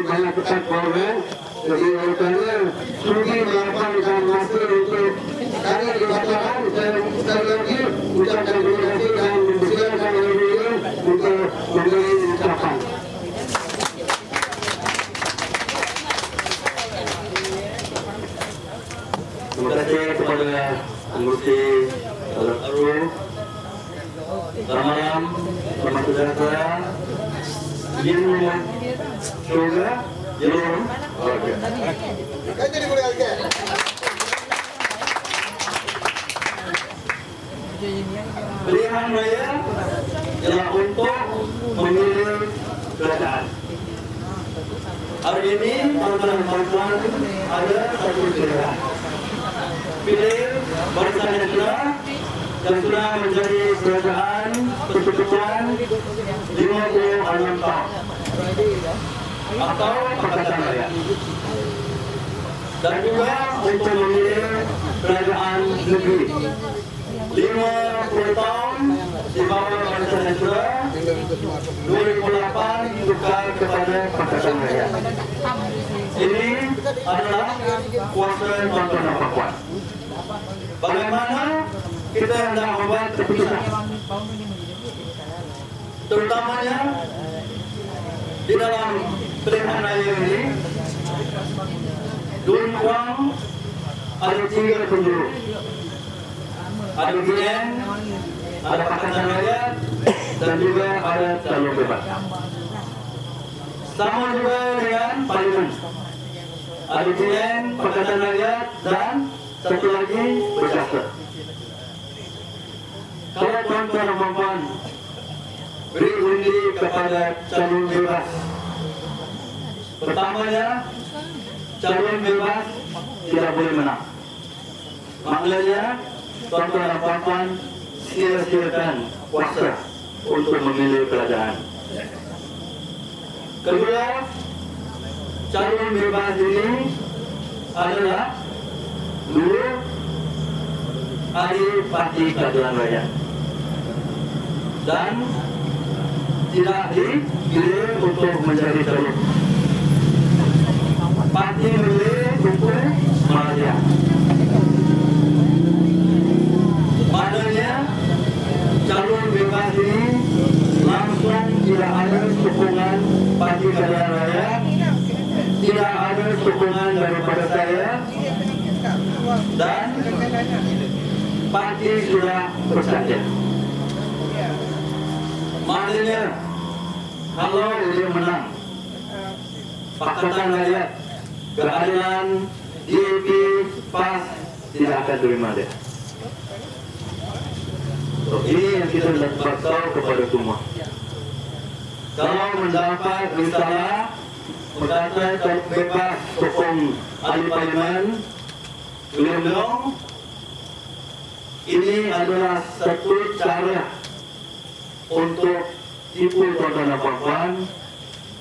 banyak pesan korban. Jadi olehnya Sugi melakukan masih untuk kami dibacakan sekali lagi ucapkan terima kasih dan mempersilakan diri untuk memberi ucapan. Terima kasih kepada Anggota Aru. Selamat malam, selamat sejahtera. Ini juga, belum. Oke. Pilihan raya ialah untuk memilih kerajaan. Hari ini teman-teman ada satu pilihan. Pilih Barisan Nasional yang sudah menjadi kerajaan persekutuan 56 tahun atau Pakatan Rakyat, dan juga untuk memilih kerajaan negeri 50 tahun di bawah Barisan Nasional, 2008 tukar kepada Pakatan Rakyat. Ini adalah kuasa Tuan-Tuan dan Puan-Puan. Bagaimana kita hendak membuat keputusan, terutamanya di dalam pilihan raya ini. Dun Kuang ada 3 penjuru, ada GN, ada Pakatan Rakyat, dan juga ada calon bebas. Sama juga dengan Parlimen, ada GN, Pakatan Rakyat, dan satu lagi Berjasa. Kalau tuan-tuan dan puan-puan beri undi kepada calon bebas, pertamanya calon bebas tidak boleh menang. Maknanya tuan-tuan dan puan-puan sia-siakan kuasa untuk memilih kerajaan. Kedua, calon bebas ini adalah dulu ahli Parti Keadilan Rakyat dan tidak dipilih untuk menjadi calon. Parti memilih untuk Malaysia. Maknanya calon bebas ini langsung tidak ada sokongan Parti Keadilan Rakyat, tidak ada sokongan daripada saya, dan parti sudah bersaja. Maknanya kalau dia menang, Pakatan Rakyat, Keadilan, DAP, PAS tidak akan terima dia. So, ini yang kita beritahu kepada semua. Kalau mendapat risalah berkata calon bebas sokong ahli parlimen, beliau ini adalah satu cara untuk tipu tuan-tuan dan puan-puan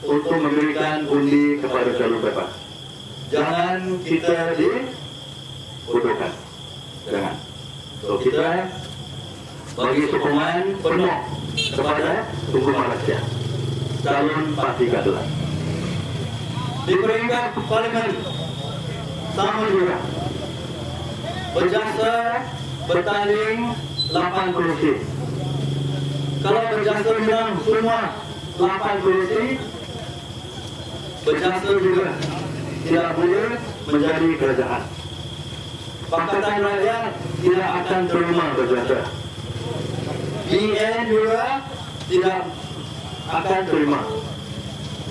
untuk memberikan undi kepada calon bebas. Jangan kita dibodohkan. Jangan. So kita bagi sokongan penuh kepada Tunku Malaysia, calon Parti Keadilan. Di peringkat parlimen sama juga. Berjasa bertanding 8 kursi. Kalau Berjasa menang semua 8 kursi, Berjasa juga tidak boleh menjadi kerajaan. Pakatan Rakyat tidak akan terima Berjasa. BN juga tidak akan terima.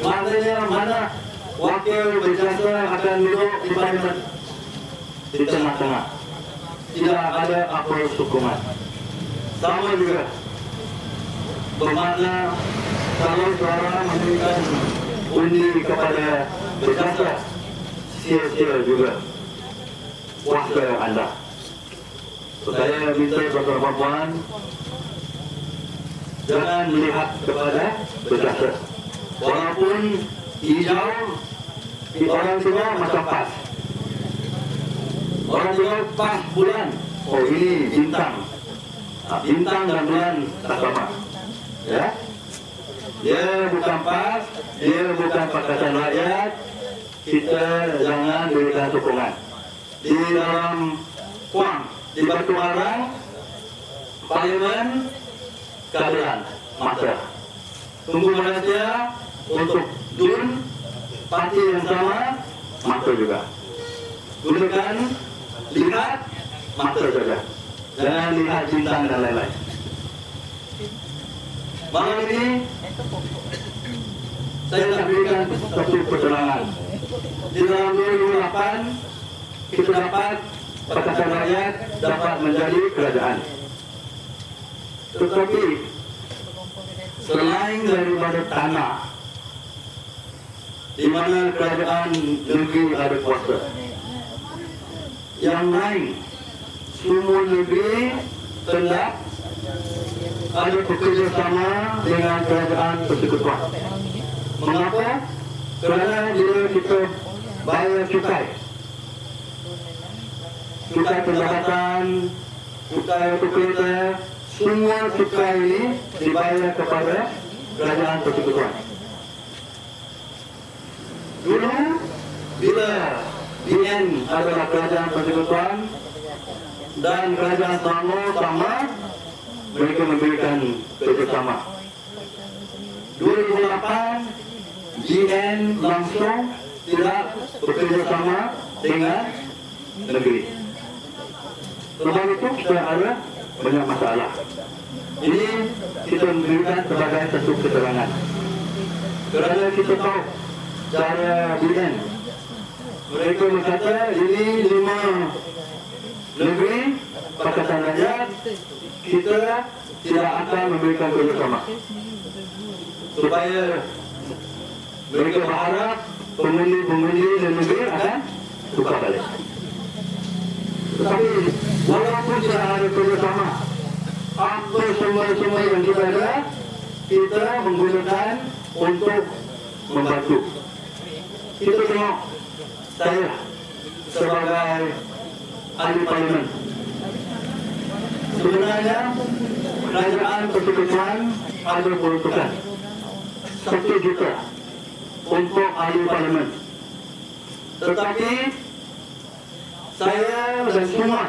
Maknanya mana wakil Berjasa akan duduk di parlimen di tengah-tengah. Tidak ada apa sokongan. Sama juga bermakna kalau suara memberikan undi kepada Berjasa, sia-sia juga kuasa anda. So, saya minta tuan-tuan dan puan jangan melihat kepada Berjasa. Walaupun hijau di orang tua macam pas. Orang tua pas bulan. Oh ini bintang. Bintang dan bulan tak sama. Ya. dia bukan PAS, dia bukan Pakatan Rakyat, kita jangan berikan sokongan. Di dalam Kuang, di Batu Arang, Parlimen, keadaan masa. Tunggu Malaysia untuk Jun, parti yang sama, masa juga. Gunakan, lihat, masa saja. Jangan lihat bintang dan lain-lain. Malam ini, saya nak berikan satu keterangan. Di dalam 2008, kita dapat Pakatan Rakyat dapat menjadi kerajaan. Tetapi selain daripada tanah, di mana kerajaan negeri ada kuasa, yang lain semua negeri telah ada bekerjasama dengan kerajaan persekutuan. Mengapa? Kerana bila kita bayar cukai pendapatan, cukai untuk kereta, semua cukai ini dibayar kepada kerajaan persekutuan. Dulu, bila BN adalah kerajaan persekutuan dan kerajaan Selangor sama, mereka memberikan kerjasama. 2008, GN langsung tidak bekerjasama dengan negeri. Sebab itu kita ada banyak masalah. Ini kita memberikan sebagai satu keterangan. Kerana kita tahu cara BN. Mereka berkata ini 5 negeri Pakatan Rakyat, kita tidak akan memberikan kerjasama. Supaya mereka berharap pengundi-pengundi dan negeri akan tukar balik. Tetapi walaupun tidak ada kerjasama, apa semua yang kita ada, kita menggunakan untuk membantu. Kita tengok, saya sebagai ahli parlimen, sebenarnya kerajaan persekutuan ada peruntukan 1 juta untuk ahli parlimen. Tetapi saya dan semua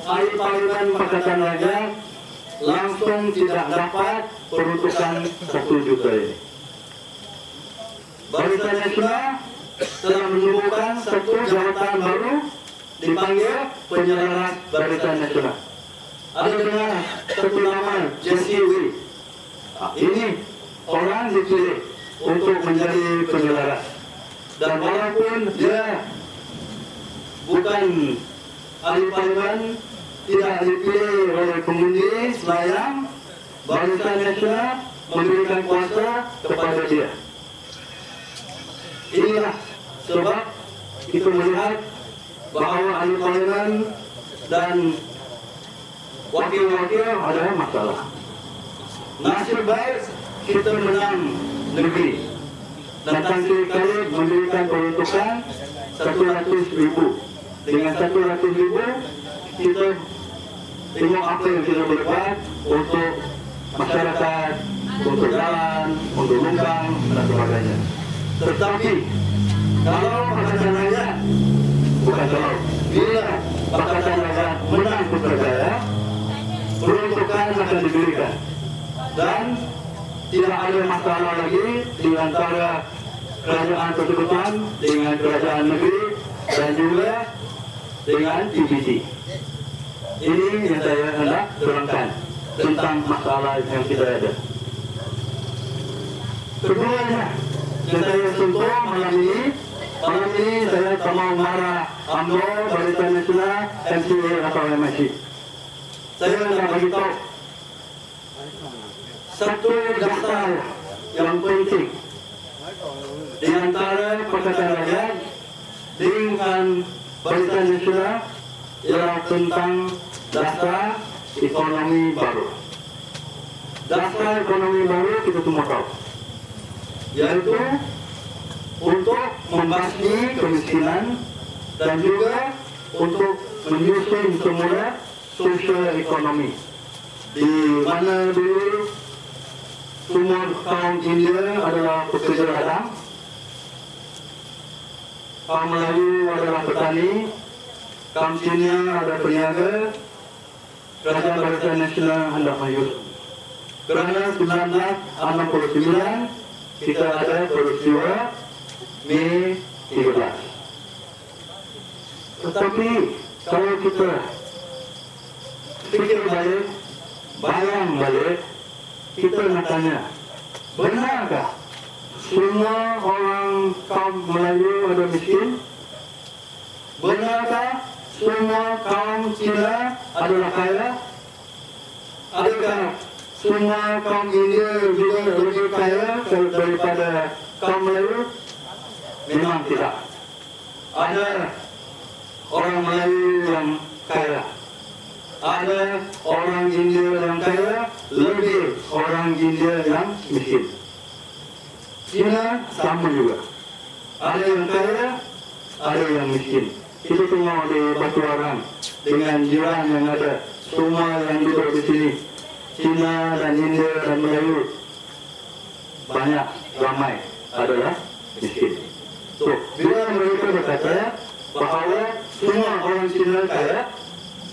ahli parlimen Pakatan Rakyat langsung tidak dapat peruntukan 1 juta ini. Barisan Nasional telah menemukan satu jawatan baru dipanggil penyelaras Barisan Nasional. Ada dengan satu nama Jesse Will. Ini orang dipilih untuk menjadi penyelaras. Dan walaupun dia bukan ahli parlimen, tidak dipilih oleh pengundi Selayang, Barisan Nasional memberikan kuasa kepada dia. Inilah sebab kita melihat bahawa ahli parlimen dan wakil-wakil ada masalah. Nasib baik kita menang negeri. Dan Tan Sri Khalid memberikan peruntukan 100,000. Dengan 100,000 kita tengok apa yang kita boleh buat untuk masyarakat, untuk jalan, untuk longgang dan sebagainya. Tetapi kalau Pakatan Rakyat, bukan kalau, bila Pakatan Rakyat menang Putrajaya, peruntukan akan diberikan. Dan tidak ada masalah lagi di antara kerajaan persekutuan dengan kerajaan negeri dan juga dengan TBC. Ini yang saya hendak terangkan tentang masalah yang kita ada. Keduanya yang saya sentuh malam ini saya tak mau marah UMNO, Barisan Nasional, MCA atau MSC. Saya nak beritahu satu dasar yang penting di antara Pakatan Rakyat dengan Barisan Nasional ialah tentang dasar ekonomi baru. Dasar ekonomi baru kita semua tahu, yaitu untuk membasmi kemiskinan dan juga untuk menyusun semula sosial ekonomi. Di mana dulu semua kaum India adalah pekerja ladang, kaum Melayu adalah petani, kaum Cina adalah peniaga. Kerajaan Barisan Nasional hendak maju. Kerana 1969 kita ada peristiwa Mei 13. Tetapi kalau kita fikir balik, bayang balik, kita nak tanya, benarkah semua orang kaum Melayu ada miskin? Benarkah semua kaum Cina adalah kaya? Adakah semua kaum India juga lebih kaya daripada kaum Melayu? Memang tidak. Ada orang Melayu yang kaya, ada orang India yang kaya, lebih orang India yang miskin. Cina sama juga. Ada yang kaya, ada yang miskin. Kita tengok di Batu Arang dengan jiran yang ada, semua yang duduk di sini, Cina dan India dan Melayu, banyak ramai adalah miskin. So, bila mereka berkata bahawa semua orang Cina kaya,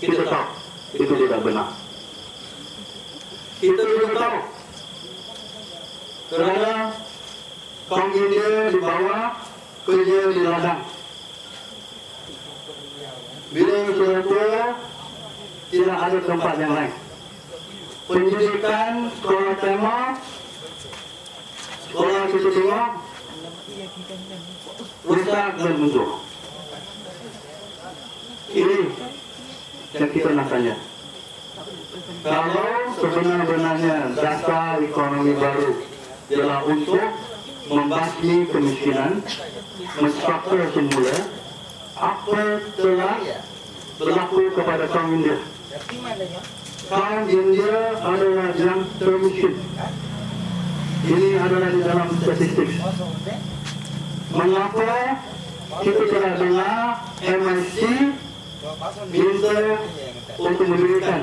kita tahu itu tidak benar. Kita juga tahu kerana kaum India di bawah kerja di ladang. Bila sudah tua, tidak ada tempat yang lain. Pendidikan, sekolah tema, sekolah kita tengok, rusak dan mundur. Ini yang kita nak tanya. Kalau sebenarnya dasar ekonomi baru ialah untuk membasmi kemiskinan, menstruktur semula, apa telah berlaku kepada kaum India? Kaum India adalah yang termiskin. Ini adalah di dalam statistik. Mengapa kita telah dengar MIC minta untuk memberikan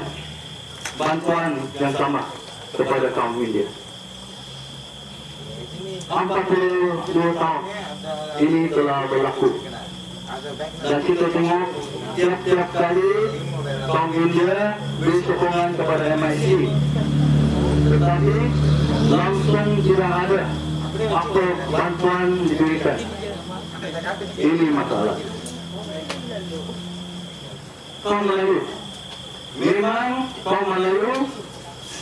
bantuan yang sama kepada kaum India? 42 tahun ini telah berlaku. Dan kita tengok tiap-tiap kali kaum India beri sokongan kepada MIC, tetapi langsung tidak ada apa bantuan diberikan. Ini masalah. Kaum Melayu, memang kaum Melayu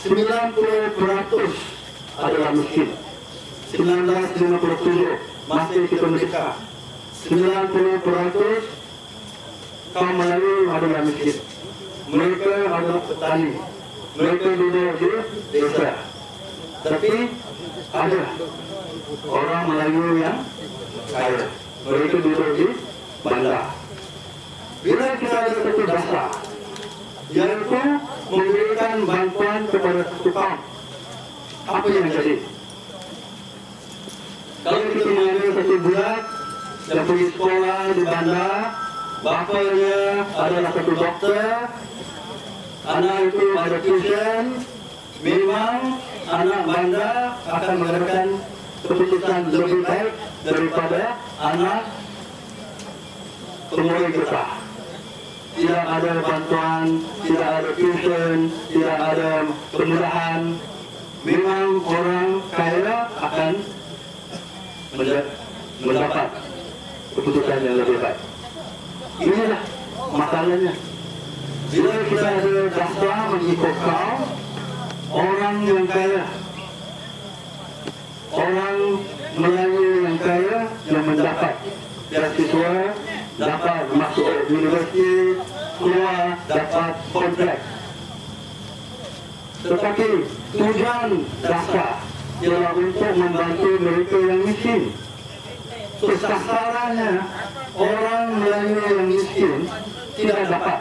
90% adalah miskin. 1957 masih kita merdeka, 90% kaum Melayu adalah miskin. Mereka adalah petani, mereka duduk di desa. Tapi ada orang Melayu yang kaya, mereka duduk di bandar. Bila kita ada satu dasar, iaitu memberikan bantuan kepada satu kaum, apa yang jadi? Kalau kita mengambil satu budak yang pergi sekolah di bandar, bapanya adalah satu doktor, anak itu ada tuition, memang anak bandar akan mengadakan keputusan lebih baik daripada anak pemulai besar. Tidak ada bantuan, tidak ada tuition, tidak ada kemudahan. Memang orang kaya akan mendapat keputusan yang lebih baik. Inilah masalahnya. Bila kita ada dasar mengikut kaum, orang yang kaya, orang Melayu yang kaya yang mendapat beasiswa, dapat masuk universiti, keluar dapat kontrak. Tetapi tujuan dasar ialah untuk membantu mereka yang miskin. So, sasarannya orang Melayu yang miskin tidak dapat.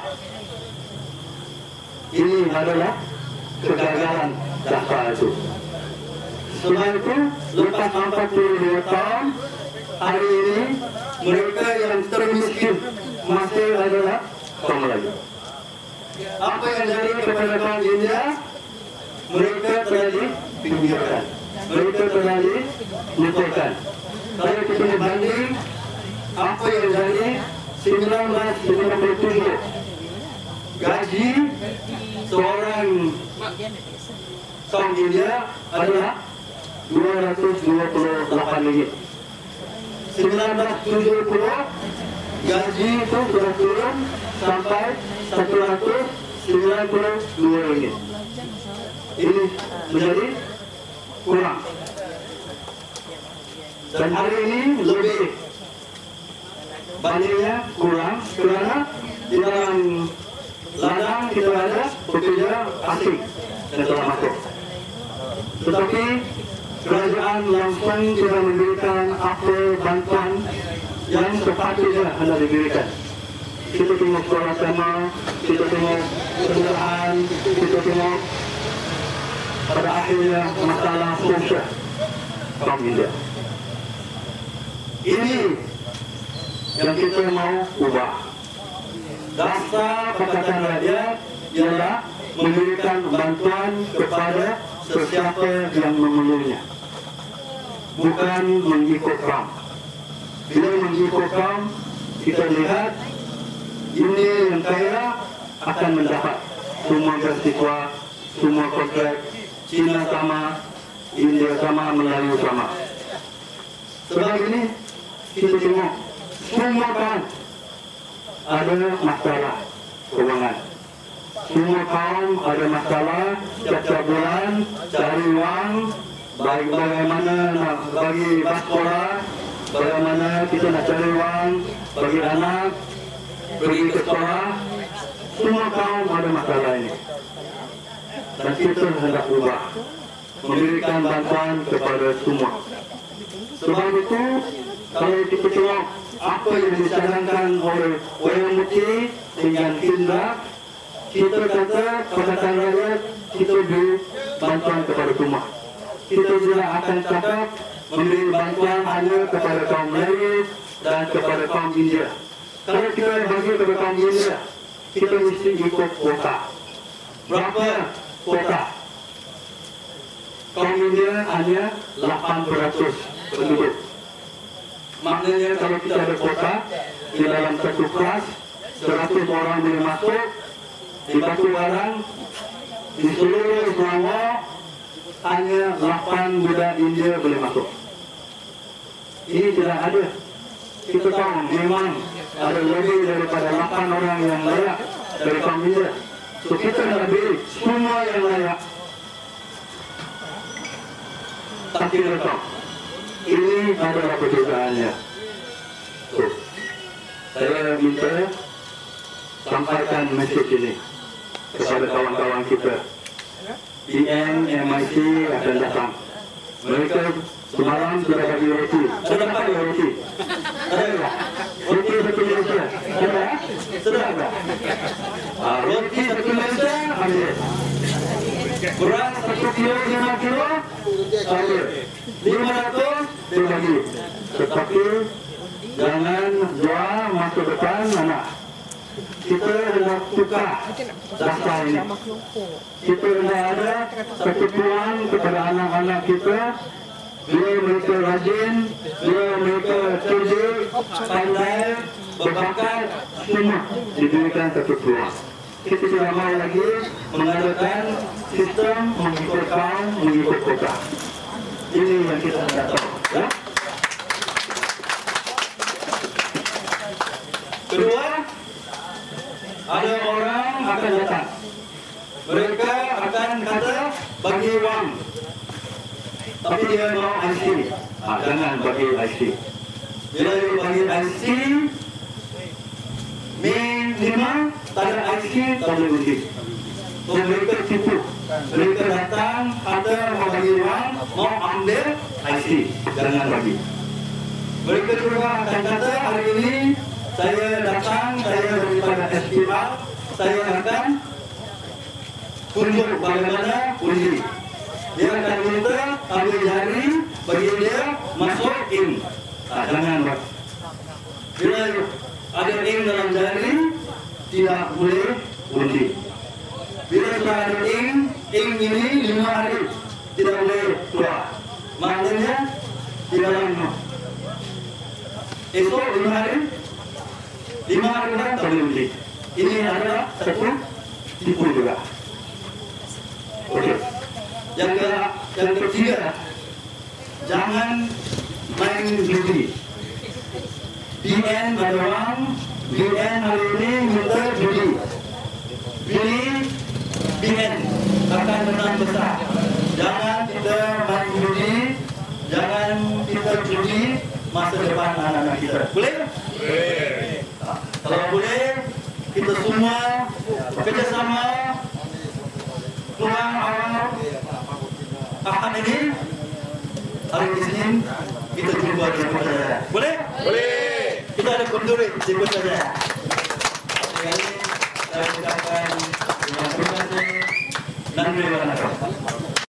Ini adalah kegagalan dasar itu. Sebab itu, lepas 42 tahun, hari ini mereka yang termiskin masih adalah kaum Melayu. Apa yang jadi kepada kaum India? Mereka telah dipinggirkan. mereka telah dilaporkan. Kalau kita berbanding apa yang terjadi 1997, gaji seorang kaum India adalah RM228. 1970 gaji itu sudah turun sampai RM192. Ini menjadi kurang. Dan hari ini lebih bandingnya kurang karena di dalam ladang kita ada pekerja asing yang telah masuk. Tetapi kerajaan langsung tidak memberikan apa bantuan yang sepatutnya hendak diberikan. Kita tengok sekolah sama, kita tengok kesejahteraan, kita tengok pada akhirnya masalah sosial kaum India. Ini yang kita mau ubah. Dasar Pakatan Rakyat ialah memberikan bantuan kepada sesiapa yang memerlukannya, bukan mengikut kaum. Bila mengikut kaum, kita lihat ini yang kaya akan mendapat semua beasiswa, semua kontrak, Cina sama, India sama, Melayu sama. Sebab ini kita tengok semua kaum ada masalah keuangan. Semua kaum ada masalah setiap bulan cari uang, bagaimana nak bagi bas sekolah, bagaimana kita nak cari uang bagi anak pergi ke sekolah. Semua kaum ada masalah ini. Dan kita hendak ubah, memberikan bantuan kepada semua. Sebab itu, kalau kita tengok apa yang dicanangkan oleh Wayang Mukti dengan Indra, kita kata Pakatan Rakyat kita beri bantuan kepada semua. Kita tidak akan cakap memberi bantuan hanya kepada kaum Melayu dan kepada kaum India. Kalau kita bagi kepada kaum India, kita mesti ikut kuota. Berapa kuota? Kaum India hanya 800 penduduk. Maknanya kalau kita ada kuota di dalam satu kelas 100 orang boleh masuk, di Batu Barang di seluruh Selangor hanya 8 budak India boleh masuk. Ini tidak ada. Kita tahu memang ada lebih daripada 8 orang yang layak dari kaum India. So kita nak beri semua yang layak. Tak kira tahu. Ini adalah perbezaannya. So, saya minta sampaikan mesej ini kepada kawan-kawan kita. PM, MIC akan datang. Mereka semalam sudah bagi roti. Ada dapat roti? Ada tak? Roti satu Malaysia. Ada? Sudah ada? Roti satu Malaysia ambil. Beras 1 kilo, 5 kilo ambil. 500 dia bagi. Tetapi jangan jual masuk depan anak. Kita hendak tukar dasar ini. Kita hendak ada satu peluang kepada anak-anak kita. Bila mereka rajin, bila mereka cerdik, pandai, berbakat, semua diberikan satu peluang. Kita tidak mahu lagi mengadakan sistem mengikut kaum, mengikut kota. Ini yang kita hendak tahu. Ya? Kedua, ada orang akan datang. Mereka akan kata bagi wang, tapi dia mau IC. Jangan bagi IC. Bila dia bagi IC, minimum tak ada IC, tak boleh undi. So mereka tipu. Mereka datang, kata mau bagi wang, mau ambil IC. Jangan bagi. Mereka juga akan kata hari ini saya datang, saya daripada SPR, saya akan tunjuk bagaimana undi. Dia akan minta ambil jari, bagi dia masuk in. Jangan buat. Bila ada in dalam jari, tidak boleh undi. Bila sudah ada in ini 5 hari tidak boleh keluar. maknanya di dalam rumah. Esok 5 hari kan tak boleh beli. Ini adalah satu tipu juga. Oke. Yang ketiga, jangan main judi. BN Badawang, BN hari ini minta judi. Bili BN akan menang besar. Jangan kita main judi, jangan kita judi masa depan anak-anak kita. Boleh? Boleh. Kalau boleh, kita semua kerjasama pulang awal Ahad ini, hari Isnin kita jumpa di Kota Jaya. Boleh? Boleh. Kita ada kondurit di Kota Jaya. Sekali saya ucapkan terima kasih dan terima kasih.